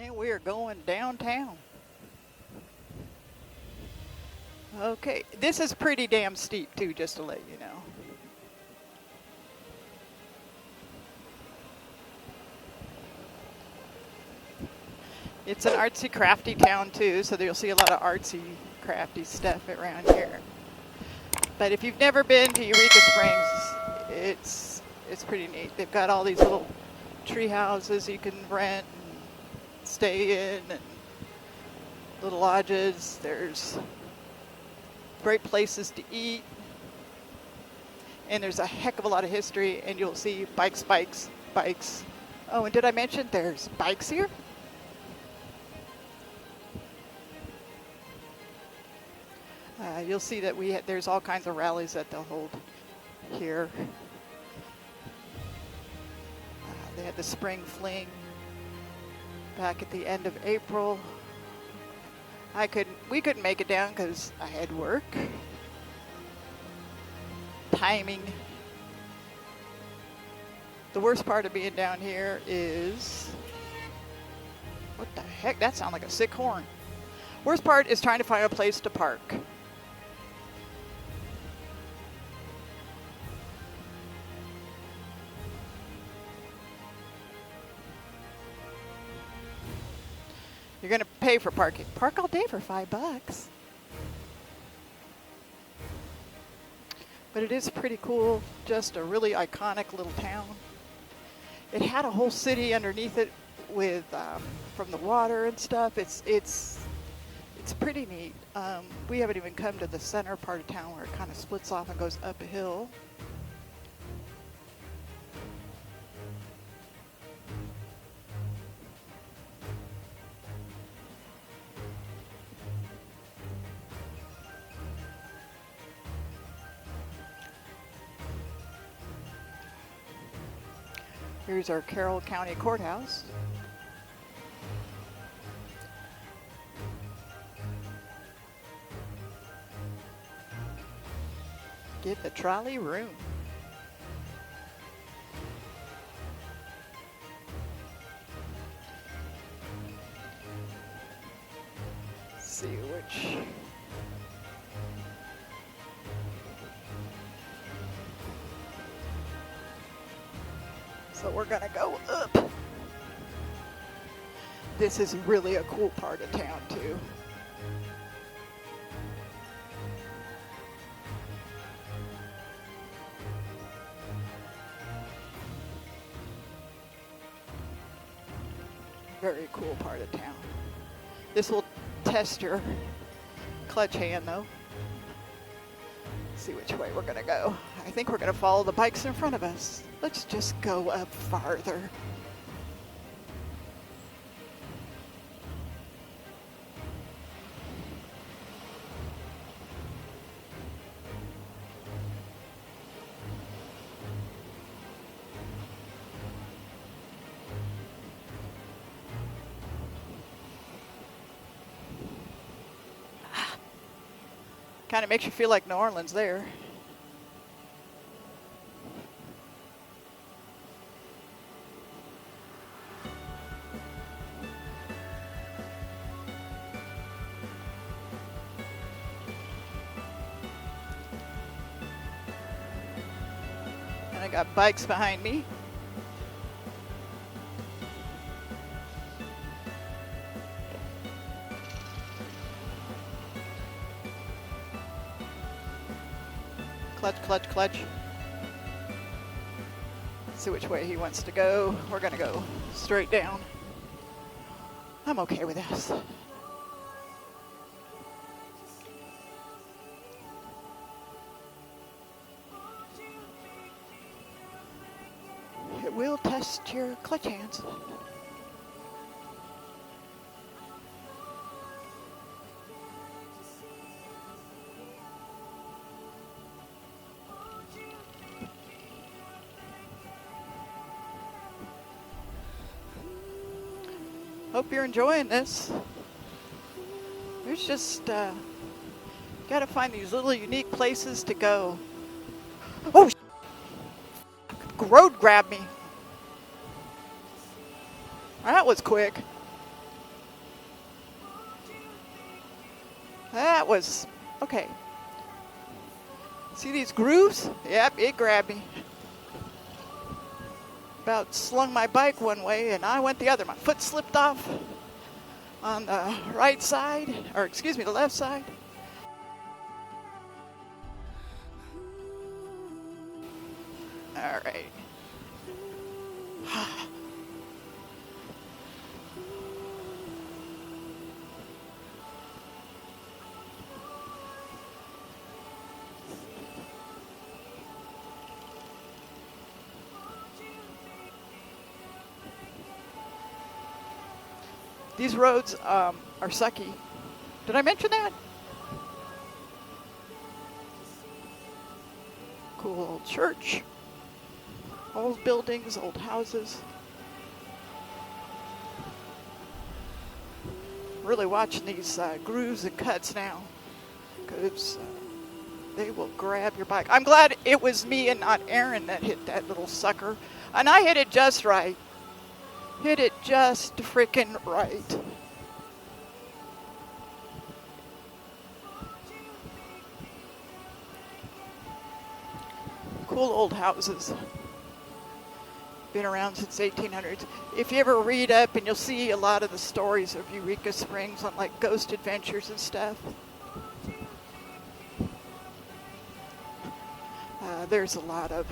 And we are going downtown. Okay, this is pretty damn steep too, just to let you know. It's an artsy crafty town too, so you'll see a lot of artsy crafty stuff around here. But if you've never been to Eureka Springs, it's pretty neat. They've got all these little tree houses you can rent and stay in, and little lodges. There's great places to eat, and there's a heck of a lot of history, and you'll see bikes. Oh, and did I mention there's bikes here? You'll see that there's all kinds of rallies that they'll hold here. They had the spring fling back at the end of April. We couldn't make it down because I had work. Timing. The worst part of being down here is, what the heck? That sounds like a sick horn. Worst part is trying to find a place to park. You're going to pay for parking. Park all day for $5. But it is pretty cool. Just a really iconic little town. It had a whole city underneath it with from the water and stuff. It's pretty neat. We haven't even come to the center part of town where it kind of splits off and goes up a hill. Here's our Carroll County Courthouse. Get the trolley room. Let's see which. So we're gonna go up. This is really a cool part of town too. Very cool part of town. This will test your clutch hand though. See which way we're gonna go. I think we're gonna follow the bikes in front of us. Let's just go up farther. Kind of makes you feel like New Orleans there. And I got bikes behind me. Clutch. See which way he wants to go. We're gonna go straight down. I'm okay with this. It will test your clutch hands. Hope you're enjoying this. There's just, gotta find these little unique places to go. Oh, road grabbed me. That was quick. That was okay. See these grooves? Yep, it grabbed me. About slung my bike one way and I went the other. My foot slipped off on the right side, or excuse me, the left side. All right. These roads are sucky. Did I mention that? Cool old church. Old buildings, old houses. Really watching these grooves and cuts now, because they will grab your bike. I'm glad it was me and not Aaron that hit that little sucker. And I hit it just right. Hit it just freaking right. Cool old houses. Been around since 1800s. If you ever read up, and you'll see a lot of the stories of Eureka Springs on like ghost adventures and stuff. There's a lot of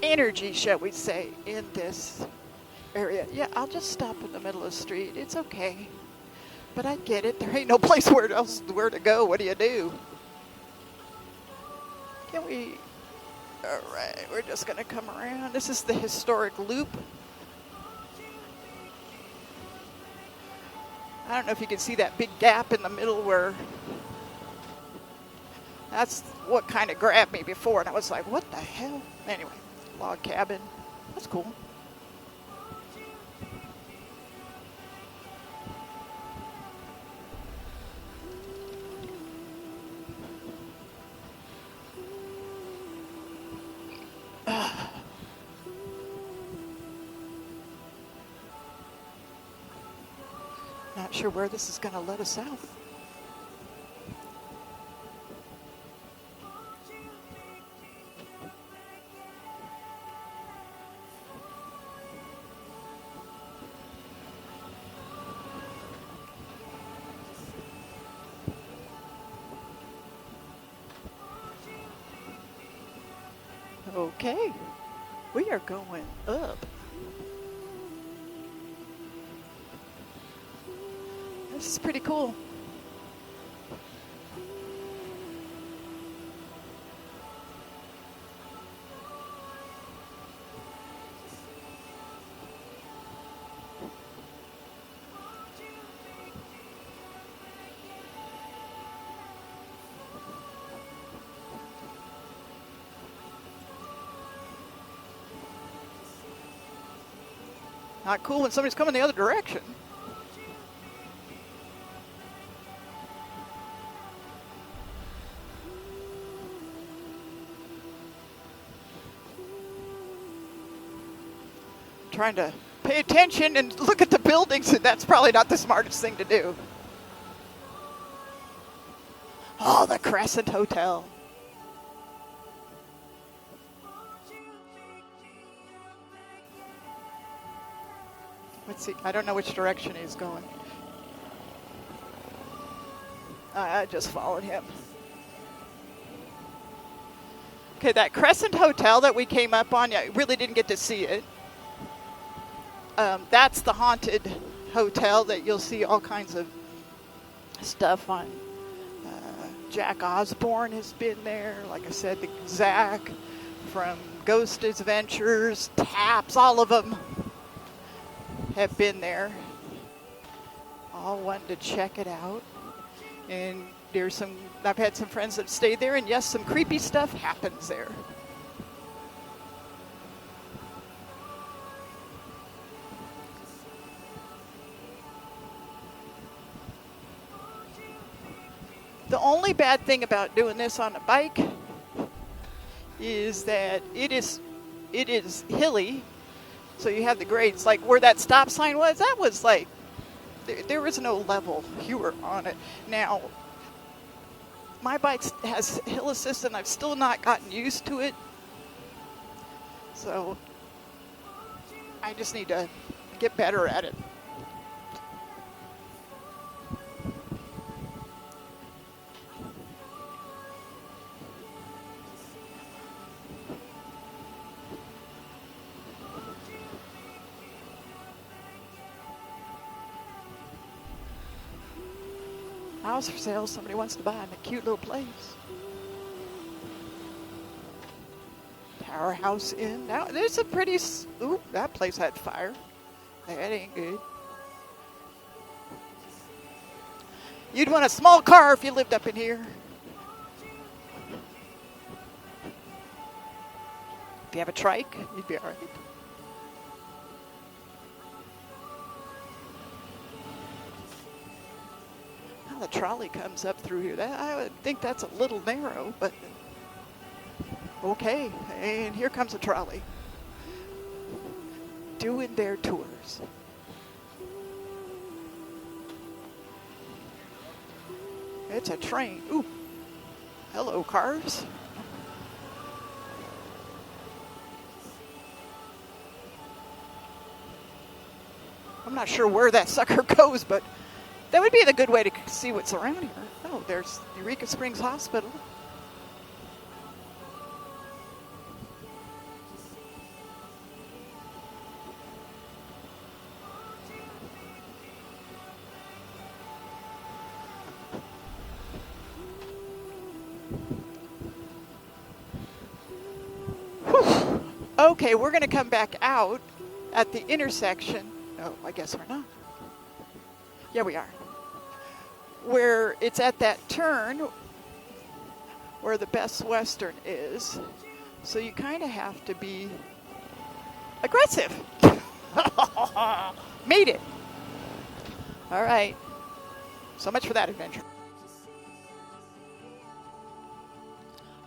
energy, shall we say, in this area. Yeah, I'll just stop in the middle of the street. It's okay. But I get it. There ain't no place where to go. What do you do? Can we... All right, we're just going to come around. This is the historic loop. I don't know if you can see that big gap in the middle where... That's what kind of grabbed me before, and I was like, what the hell? Anyway, log cabin. That's cool. Not sure where this is going to let us out. Okay, we are going up. This is pretty cool. Not cool when somebody's coming the other direction. Trying to pay attention and look at the buildings, and that's probably not the smartest thing to do. Oh, the Crescent Hotel. Let's see. I don't know which direction he's going. I just followed him. Okay, that Crescent Hotel that we came up on, yeah, really didn't get to see it. That's the haunted hotel that you'll see all kinds of stuff on. Jack Osborne has been there. Like I said, the Zach from Ghost Adventures, Taps, all of them have been there. All wanted to check it out. And I've had some friends that stayed there, and yes, some creepy stuff happens there. The only bad thing about doing this on a bike is that it is hilly, so you have the grades. Like where that stop sign was, that was like, there was no level. You were on it. Now, my bike has hill assist and I've still not gotten used to it. So I just need to get better at it. House for sale. Somebody wants to buy in a cute little place. Tower House Inn. Now there's a pretty. Ooh, that place had fire. That ain't good. You'd want a small car if you lived up in here. If you have a trike, you'd be all right. The trolley comes up through here. I would think that's a little narrow, but okay. And here comes a trolley doing their tours. It's a train. Ooh, hello, cars. I'm not sure where that sucker goes, but that would be the good way to see what's around here. Oh, there's Eureka Springs Hospital. Whew. Okay, we're going to come back out at the intersection. Oh, I guess we're not. Yeah, we are. Where it's at that turn where the Best Western is. So you kind of have to be aggressive. Made it. All right. So much for that adventure.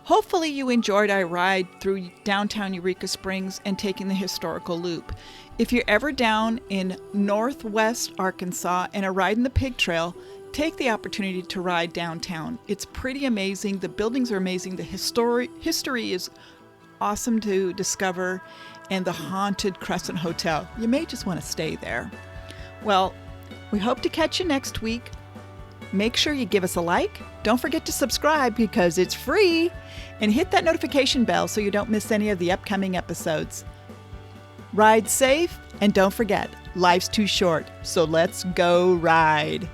Hopefully you enjoyed our ride through downtown Eureka Springs and taking the historical loop. If you're ever down in northwest Arkansas and are riding the Pig Trail, take the opportunity to ride downtown. It's pretty amazing. The buildings are amazing. The history is awesome to discover, and the haunted Crescent Hotel. You may just want to stay there. Well, we hope to catch you next week. Make sure you give us a like. Don't forget to subscribe because it's free. And hit that notification bell so you don't miss any of the upcoming episodes. Ride safe, and don't forget, life's too short, so let's go ride.